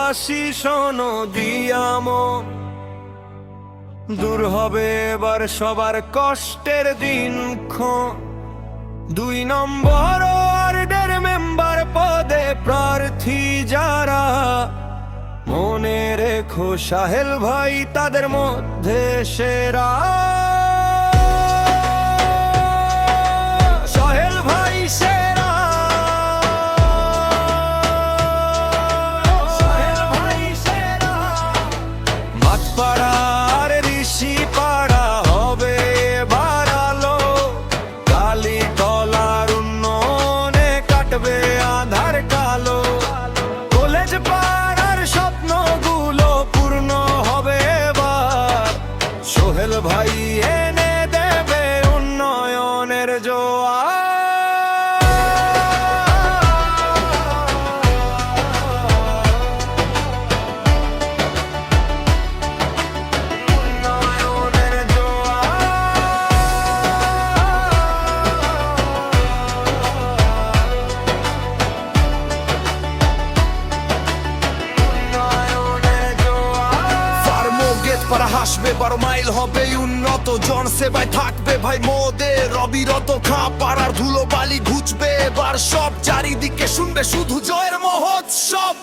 দেশবাসী শোনো দিয়ামন, দূর হবে এবার সবার কষ্টের দিনক্ষণ। 2 নম্বর ওয়ার্ডের মেম্বার পদে প্রার্থী যারা, মনে রেখো সাহেল ভাই তাদের মধ্যে সেরা। সাহেল ভাই সেরা, সাহেল ভাই সেরা। মাঠপাড়ার ঋষি পাড়া হবে এবার আলো, কালীতলার উন্নয়নে কাটবে আধার কালো। কলেজ পাড়ার স্বপ্নগুলো পূর্ণ হবে এবার, সোহেল ভাই এনে দেবে উন্নয়নের জোয়ার। পাড়া হাসবে, 12 মাইল হবে উন্নত, জন সেবায় থাকবে ভাই মোদের অবিরত। খা পাড়ার ধুলো বালি ঘুচবে এবার সব, চারিদিকে শুনবে শুধু জয়ের মহোৎসব।